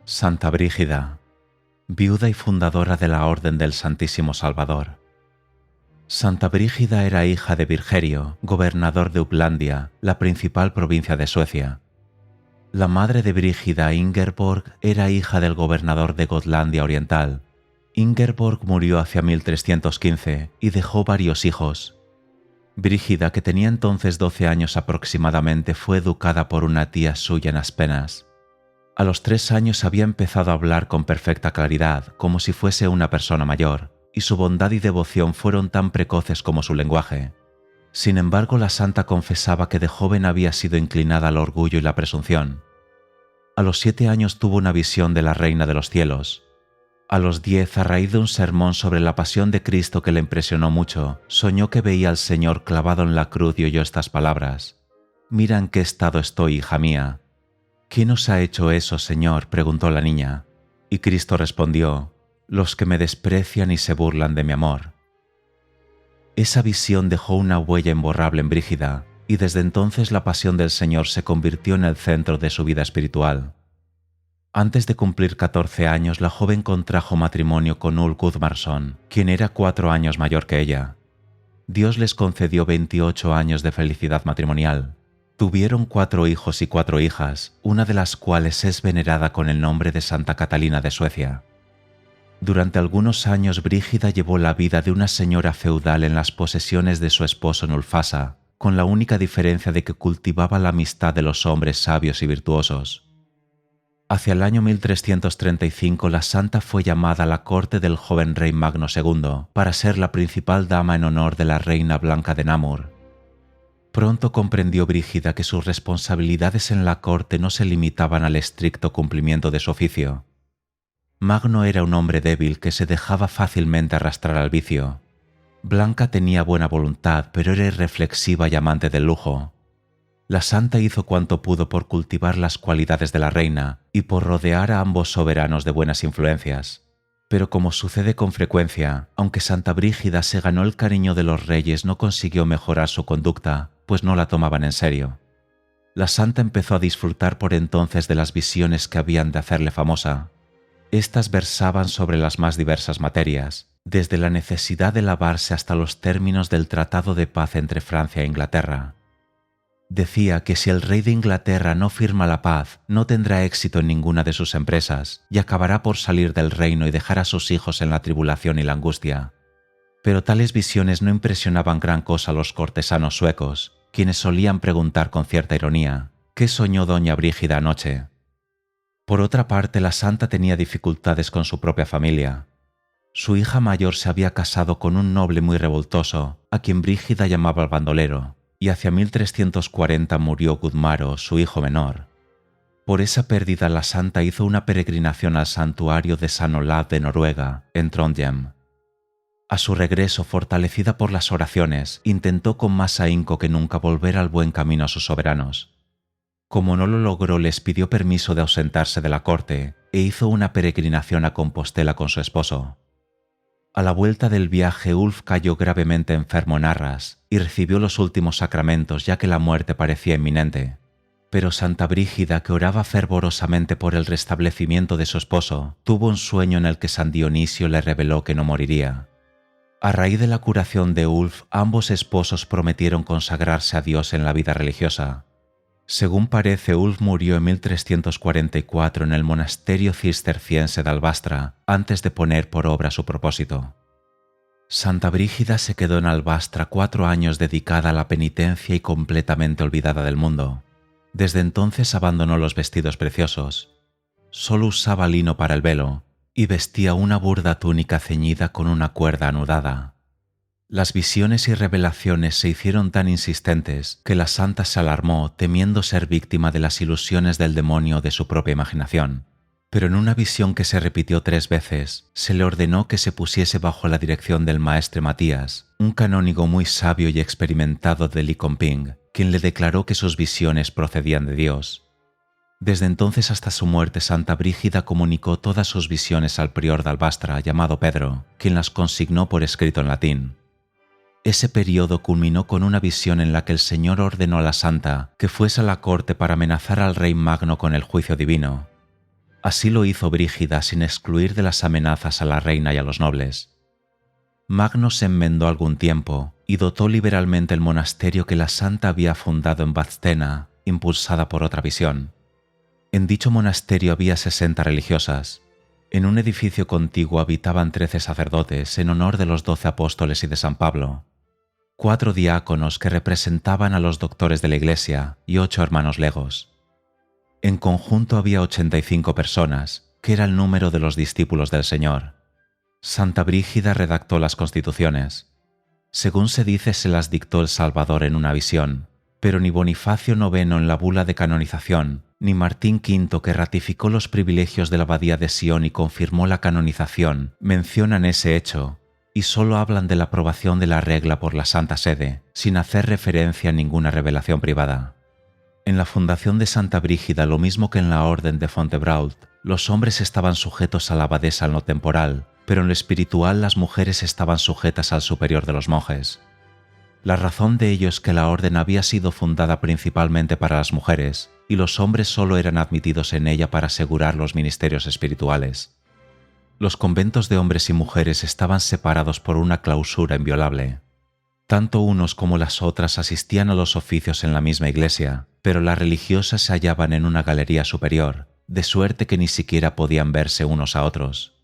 Santa Brígida, viuda y fundadora de la Orden del Santísimo Salvador. Santa Brígida era hija de Birgerio, gobernador de Upplandia, la principal provincia de Suecia. La madre de Brígida, Ingeborg, era hija del gobernador de Gotlandia Oriental. Ingeborg murió hacia 1315 y dejó varios hijos. Brígida, que tenía entonces 12 años aproximadamente, fue educada por una tía suya en Aspenas. A los 3 años había empezado a hablar con perfecta claridad, como si fuese una persona mayor, y su bondad y devoción fueron tan precoces como su lenguaje. Sin embargo, la santa confesaba que de joven había sido inclinada al orgullo y la presunción. A los 7 años tuvo una visión de la Reina de los Cielos. A los 10, a raíz de un sermón sobre la pasión de Cristo que le impresionó mucho, soñó que veía al Señor clavado en la cruz y oyó estas palabras: «Mira en qué estado estoy, hija mía». «¿Quién os ha hecho eso, Señor?», preguntó la niña. Y Cristo respondió: «Los que me desprecian y se burlan de mi amor». Esa visión dejó una huella imborrable en Brígida, y desde entonces la pasión del Señor se convirtió en el centro de su vida espiritual. Antes de cumplir 14 años, la joven contrajo matrimonio con Ulf Gudmarsson, quien era 4 años mayor que ella. Dios les concedió 28 años de felicidad matrimonial. Tuvieron 4 hijos y 4 hijas, una de las cuales es venerada con el nombre de Santa Catalina de Suecia. Durante algunos años Brígida llevó la vida de una señora feudal en las posesiones de su esposo en Ulfasa, con la única diferencia de que cultivaba la amistad de los hombres sabios y virtuosos. Hacia el año 1335 la santa fue llamada a la corte del joven rey Magno II para ser la principal dama en honor de la reina Blanca de Namur. Pronto comprendió Brígida que sus responsabilidades en la corte no se limitaban al estricto cumplimiento de su oficio. Magno era un hombre débil que se dejaba fácilmente arrastrar al vicio. Blanca tenía buena voluntad, pero era irreflexiva y amante del lujo. La santa hizo cuanto pudo por cultivar las cualidades de la reina y por rodear a ambos soberanos de buenas influencias. Pero como sucede con frecuencia, aunque Santa Brígida se ganó el cariño de los reyes, no consiguió mejorar su conducta, pues no la tomaban en serio. La santa empezó a disfrutar por entonces de las visiones que habían de hacerle famosa. Estas versaban sobre las más diversas materias, desde la necesidad de lavarse hasta los términos del tratado de paz entre Francia e Inglaterra. Decía que si el rey de Inglaterra no firma la paz, no tendrá éxito en ninguna de sus empresas y acabará por salir del reino y dejar a sus hijos en la tribulación y la angustia. Pero tales visiones no impresionaban gran cosa a los cortesanos suecos, quienes solían preguntar con cierta ironía: ¿qué soñó doña Brígida anoche? Por otra parte, la santa tenía dificultades con su propia familia. Su hija mayor se había casado con un noble muy revoltoso, a quien Brígida llamaba el bandolero, y hacia 1340 murió Gudmaro, su hijo menor. Por esa pérdida la santa hizo una peregrinación al santuario de San Olav de Noruega, en Trondheim. A su regreso, fortalecida por las oraciones, intentó con más ahínco que nunca volver al buen camino a sus soberanos. Como no lo logró, les pidió permiso de ausentarse de la corte e hizo una peregrinación a Compostela con su esposo. A la vuelta del viaje, Ulf cayó gravemente enfermo en Arras y recibió los últimos sacramentos, ya que la muerte parecía inminente. Pero Santa Brígida, que oraba fervorosamente por el restablecimiento de su esposo, tuvo un sueño en el que San Dionisio le reveló que no moriría. A raíz de la curación de Ulf, ambos esposos prometieron consagrarse a Dios en la vida religiosa. Según parece, Ulf murió en 1344 en el monasterio cisterciense de Albastra, antes de poner por obra su propósito. Santa Brígida se quedó en Albastra 4 años dedicada a la penitencia y completamente olvidada del mundo. Desde entonces abandonó los vestidos preciosos. Solo usaba lino para el velo y vestía una burda túnica ceñida con una cuerda anudada. Las visiones y revelaciones se hicieron tan insistentes que la santa se alarmó, temiendo ser víctima de las ilusiones del demonio o de su propia imaginación. Pero en una visión que se repitió 3 veces, se le ordenó que se pusiese bajo la dirección del maestre Matías, un canónigo muy sabio y experimentado de Linköping, quien le declaró que sus visiones procedían de Dios. Desde entonces hasta su muerte, Santa Brígida comunicó todas sus visiones al prior de Albastra, llamado Pedro, quien las consignó por escrito en latín. Ese periodo culminó con una visión en la que el Señor ordenó a la santa que fuese a la corte para amenazar al rey Magno con el juicio divino. Así lo hizo Brígida sin excluir de las amenazas a la reina y a los nobles. Magno se enmendó algún tiempo y dotó liberalmente el monasterio que la santa había fundado en Vadstena, impulsada por otra visión. En dicho monasterio había 60 religiosas. En un edificio contiguo habitaban 13 sacerdotes en honor de los 12 apóstoles y de San Pablo, 4 diáconos que representaban a los doctores de la Iglesia y 8 hermanos legos. En conjunto había 85 personas, que era el número de los discípulos del Señor. Santa Brígida redactó las constituciones. Según se dice, se las dictó el Salvador en una visión, pero ni Bonifacio IX en la bula de canonización, ni Martín V, que ratificó los privilegios de la abadía de Sion y confirmó la canonización, mencionan ese hecho, y solo hablan de la aprobación de la regla por la Santa Sede, sin hacer referencia a ninguna revelación privada. En la fundación de Santa Brígida, lo mismo que en la Orden de Fontevraud, los hombres estaban sujetos a la abadesa en lo temporal, pero en lo espiritual las mujeres estaban sujetas al superior de los monjes. La razón de ello es que la orden había sido fundada principalmente para las mujeres, y los hombres solo eran admitidos en ella para asegurar los ministerios espirituales. Los conventos de hombres y mujeres estaban separados por una clausura inviolable. Tanto unos como las otras asistían a los oficios en la misma iglesia, pero las religiosas se hallaban en una galería superior, de suerte que ni siquiera podían verse unos a otros.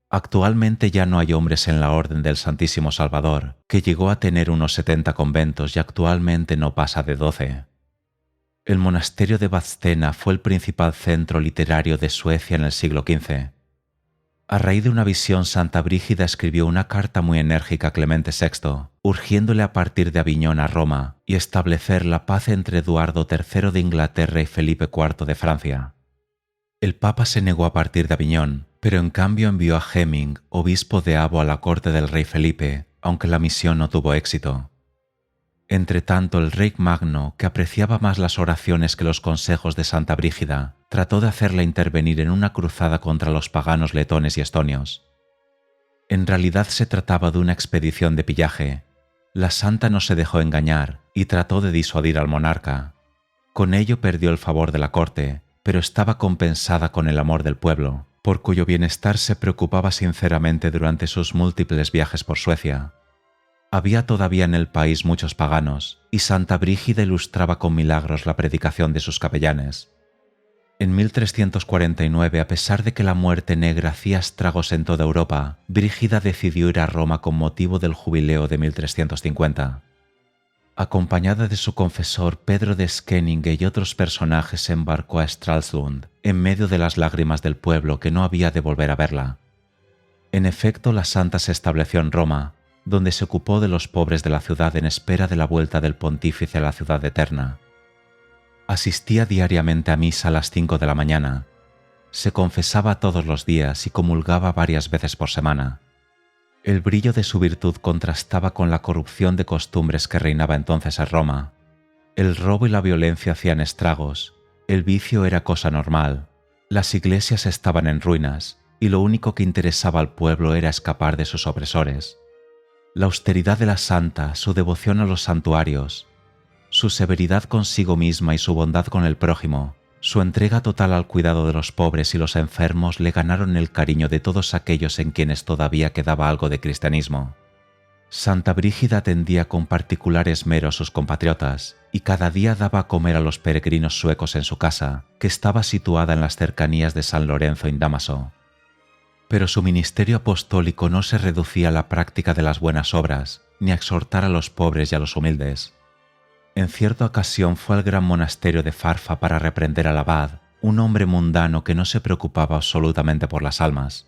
Actualmente ya no hay hombres en la Orden del Santísimo Salvador, que llegó a tener unos 70 conventos y actualmente no pasa de 12. El monasterio de Vadstena fue el principal centro literario de Suecia en el siglo XV. A raíz de una visión, Santa Brígida escribió una carta muy enérgica a Clemente VI, urgiéndole a partir de Aviñón a Roma y establecer la paz entre Eduardo III de Inglaterra y Felipe IV de Francia. El Papa se negó a partir de Aviñón, pero en cambio envió a Hemming, obispo de Abo, a la corte del rey Felipe, aunque la misión no tuvo éxito. Entretanto, el rey Magno, que apreciaba más las oraciones que los consejos de Santa Brígida, trató de hacerla intervenir en una cruzada contra los paganos letones y estonios. En realidad se trataba de una expedición de pillaje. La santa no se dejó engañar y trató de disuadir al monarca. Con ello perdió el favor de la corte, pero estaba compensada con el amor del pueblo, por cuyo bienestar se preocupaba sinceramente durante sus múltiples viajes por Suecia. Había todavía en el país muchos paganos, y Santa Brígida ilustraba con milagros la predicación de sus capellanes. En 1349, a pesar de que la muerte negra hacía estragos en toda Europa, Brígida decidió ir a Roma con motivo del jubileo de 1350. Acompañada de su confesor Pedro de Scheninge y otros personajes, se embarcó a Stralsund, en medio de las lágrimas del pueblo que no había de volver a verla. En efecto, la santa se estableció en Roma, donde se ocupó de los pobres de la ciudad en espera de la vuelta del pontífice a la ciudad eterna. Asistía diariamente a misa a las 5 de la mañana. Se confesaba todos los días y comulgaba varias veces por semana. El brillo de su virtud contrastaba con la corrupción de costumbres que reinaba entonces en Roma. El robo y la violencia hacían estragos, el vicio era cosa normal, las iglesias estaban en ruinas y lo único que interesaba al pueblo era escapar de sus opresores. La austeridad de la santa, su devoción a los santuarios, su severidad consigo misma y su bondad con el prójimo, su entrega total al cuidado de los pobres y los enfermos le ganaron el cariño de todos aquellos en quienes todavía quedaba algo de cristianismo. Santa Brígida atendía con particular esmero a sus compatriotas y cada día daba a comer a los peregrinos suecos en su casa, que estaba situada en las cercanías de San Lorenzo in Damaso. Pero su ministerio apostólico no se reducía a la práctica de las buenas obras, ni a exhortar a los pobres y a los humildes. En cierta ocasión fue al gran monasterio de Farfa para reprender al abad, un hombre mundano que no se preocupaba absolutamente por las almas.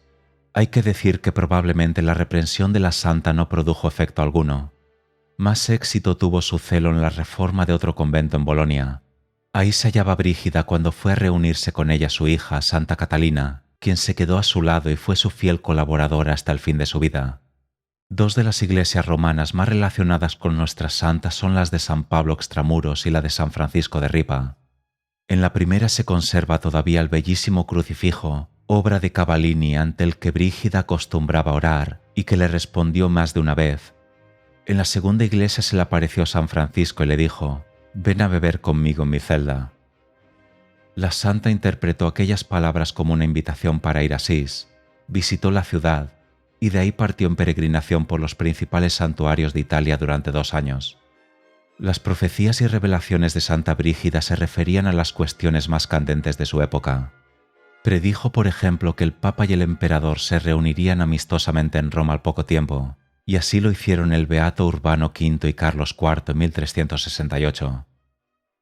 Hay que decir que probablemente la reprensión de la santa no produjo efecto alguno. Más éxito tuvo su celo en la reforma de otro convento en Bolonia. Ahí se hallaba Brígida cuando fue a reunirse con ella su hija, Santa Catalina, quien se quedó a su lado y fue su fiel colaboradora hasta el fin de su vida. Dos de las iglesias romanas más relacionadas con nuestras santas son las de San Pablo Extramuros y la de San Francisco de Ripa. En la primera se conserva todavía el bellísimo crucifijo, obra de Cavallini, ante el que Brígida acostumbraba orar y que le respondió más de una vez. En la segunda iglesia se le apareció San Francisco y le dijo: «Ven a beber conmigo en mi celda». La santa interpretó aquellas palabras como una invitación para ir a Asís, visitó la ciudad y de ahí partió en peregrinación por los principales santuarios de Italia durante 2 años. Las profecías y revelaciones de Santa Brígida se referían a las cuestiones más candentes de su época. Predijo, por ejemplo, que el Papa y el Emperador se reunirían amistosamente en Roma al poco tiempo, y así lo hicieron el beato Urbano V y Carlos IV en 1368.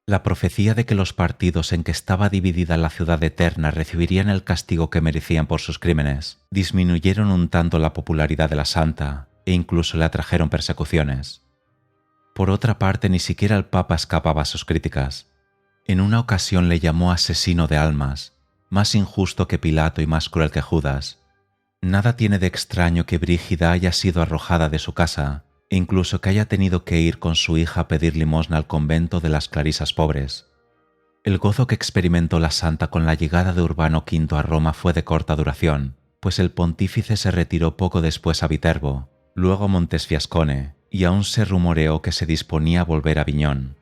La profecía de que los partidos en que estaba dividida la ciudad eterna recibirían el castigo que merecían por sus crímenes disminuyeron un tanto la popularidad de la santa e incluso le atrajeron persecuciones. Por otra parte, ni siquiera el Papa escapaba a sus críticas. En una ocasión le llamó asesino de almas, más injusto que Pilato y más cruel que Judas. Nada tiene de extraño que Brígida haya sido arrojada de su casa e incluso que haya tenido que ir con su hija a pedir limosna al convento de las Clarisas pobres. El gozo que experimentó la santa con la llegada de Urbano V a Roma fue de corta duración, pues el pontífice se retiró poco después a Viterbo, luego a Montesfiascone, y aún se rumoreó que se disponía a volver a Aviñón.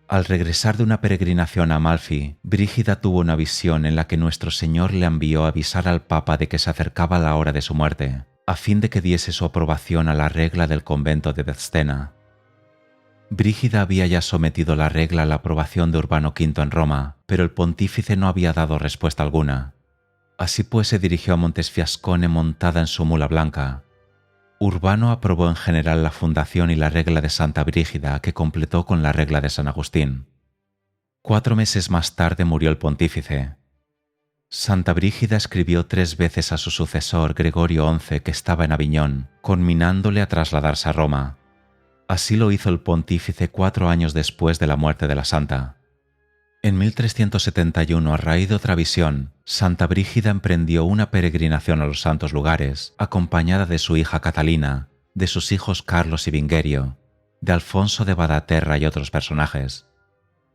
Al regresar de una peregrinación a Amalfi, Brígida tuvo una visión en la que nuestro Señor le envió a avisar al Papa de que se acercaba la hora de su muerte, a fin de que diese su aprobación a la regla del convento de Vezstena. Brígida había ya sometido la regla a la aprobación de Urbano V en Roma, pero el pontífice no había dado respuesta alguna. Así pues se dirigió a Montesfiascone montada en su mula blanca. Urbano aprobó en general la fundación y la regla de Santa Brígida, que completó con la regla de San Agustín. 4 meses más tarde murió el pontífice. Santa Brígida escribió 3 veces a su sucesor Gregorio XI, que estaba en Aviñón, conminándole a trasladarse a Roma. Así lo hizo el pontífice 4 años después de la muerte de la santa. En 1371, a raíz de otra visión, Santa Brígida emprendió una peregrinación a los santos lugares, acompañada de su hija Catalina, de sus hijos Carlos y Vingerio, de Alfonso de Badaterra y otros personajes.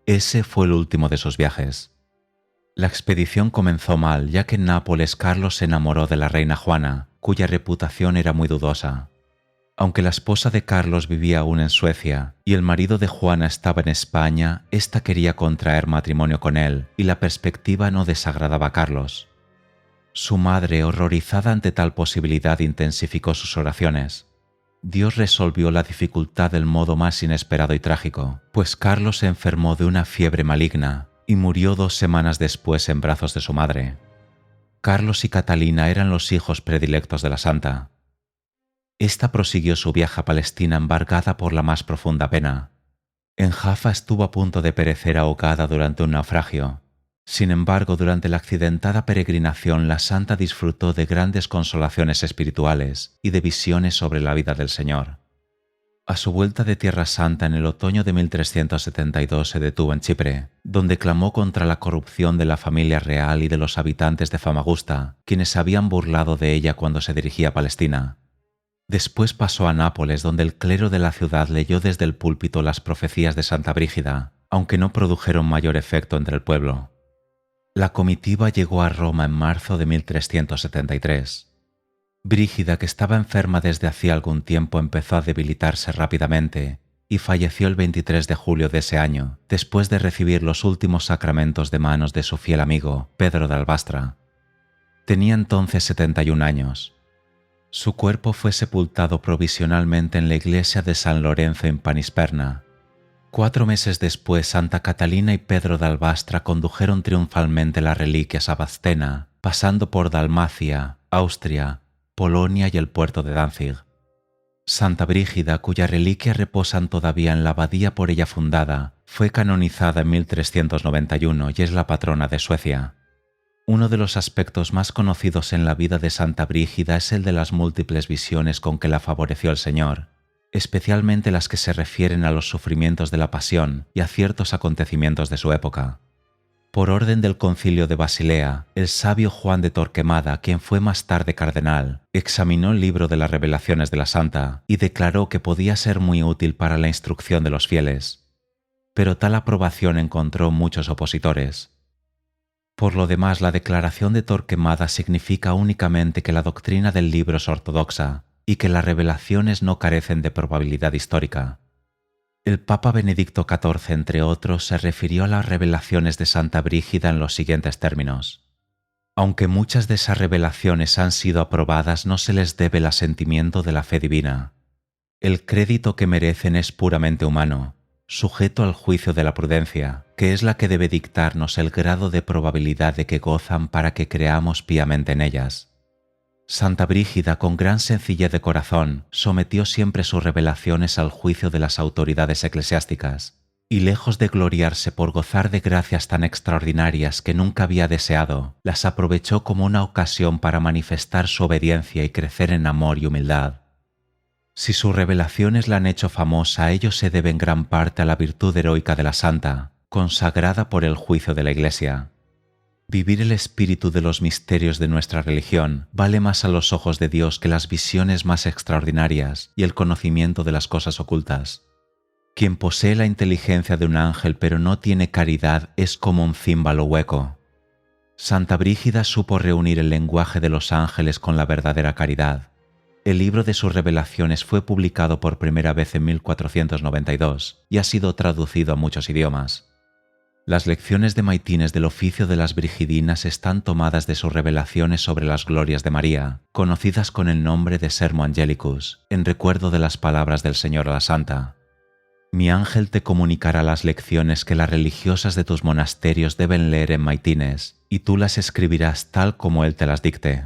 Ese fue el último de sus viajes. La expedición comenzó mal, ya que en Nápoles Carlos se enamoró de la reina Juana, cuya reputación era muy dudosa. Aunque la esposa de Carlos vivía aún en Suecia y el marido de Juana estaba en España, ésta quería contraer matrimonio con él y la perspectiva no desagradaba a Carlos. Su madre, horrorizada ante tal posibilidad, intensificó sus oraciones. Dios resolvió la dificultad del modo más inesperado y trágico, pues Carlos se enfermó de una fiebre maligna y murió 2 semanas después en brazos de su madre. Carlos y Catalina eran los hijos predilectos de la santa. Esta prosiguió su viaje a Palestina embargada por la más profunda pena. En Jaffa estuvo a punto de perecer ahogada durante un naufragio. Sin embargo, durante la accidentada peregrinación, la santa disfrutó de grandes consolaciones espirituales y de visiones sobre la vida del Señor. A su vuelta de Tierra Santa en el otoño de 1372 se detuvo en Chipre, donde clamó contra la corrupción de la familia real y de los habitantes de Famagusta, quienes se habían burlado de ella cuando se dirigía a Palestina. Después pasó a Nápoles, donde el clero de la ciudad leyó desde el púlpito las profecías de Santa Brígida, aunque no produjeron mayor efecto entre el pueblo. La comitiva llegó a Roma en marzo de 1373. Brígida, que estaba enferma desde hacía algún tiempo, empezó a debilitarse rápidamente y falleció el 23 de julio de ese año, después de recibir los últimos sacramentos de manos de su fiel amigo, Pedro de Albastra. Tenía entonces 71 años. Su cuerpo fue sepultado provisionalmente en la iglesia de San Lorenzo en Panisperna. 4 meses después, Santa Catalina y Pedro de Albastra condujeron triunfalmente las reliquias a Vezstena, pasando por Dalmacia, Austria, Polonia y el puerto de Danzig. Santa Brígida, cuyas reliquias reposan todavía en la abadía por ella fundada, fue canonizada en 1391 y es la patrona de Suecia. Uno de los aspectos más conocidos en la vida de Santa Brígida es el de las múltiples visiones con que la favoreció el Señor, especialmente las que se refieren a los sufrimientos de la Pasión y a ciertos acontecimientos de su época. Por orden del Concilio de Basilea, el sabio Juan de Torquemada, quien fue más tarde cardenal, examinó el libro de las revelaciones de la santa y declaró que podía ser muy útil para la instrucción de los fieles. Pero tal aprobación encontró muchos opositores. Por lo demás, la declaración de Torquemada significa únicamente que la doctrina del libro es ortodoxa y que las revelaciones no carecen de probabilidad histórica. El Papa Benedicto XIV, entre otros, se refirió a las revelaciones de Santa Brígida en los siguientes términos: aunque muchas de esas revelaciones han sido aprobadas, no se les debe el asentimiento de la fe divina. El crédito que merecen es puramente humano, sujeto al juicio de la prudencia, que es la que debe dictarnos el grado de probabilidad de que gozan para que creamos piamente en ellas. Santa Brígida, con gran sencillez de corazón, sometió siempre sus revelaciones al juicio de las autoridades eclesiásticas, y lejos de gloriarse por gozar de gracias tan extraordinarias que nunca había deseado, las aprovechó como una ocasión para manifestar su obediencia y crecer en amor y humildad. Si sus revelaciones la han hecho famosa, a ello se debe en gran parte a la virtud heroica de la santa, consagrada por el juicio de la Iglesia. Vivir el espíritu de los misterios de nuestra religión vale más a los ojos de Dios que las visiones más extraordinarias y el conocimiento de las cosas ocultas. Quien posee la inteligencia de un ángel pero no tiene caridad es como un címbalo hueco. Santa Brígida supo reunir el lenguaje de los ángeles con la verdadera caridad. El libro de sus revelaciones fue publicado por primera vez en 1492 y ha sido traducido a muchos idiomas. Las lecciones de maitines del oficio de las Brigidinas están tomadas de sus revelaciones sobre las glorias de María, conocidas con el nombre de Sermo Angelicus, en recuerdo de las palabras del Señor a la Santa. Mi ángel te comunicará las lecciones que las religiosas de tus monasterios deben leer en maitines, y tú las escribirás tal como él te las dicte.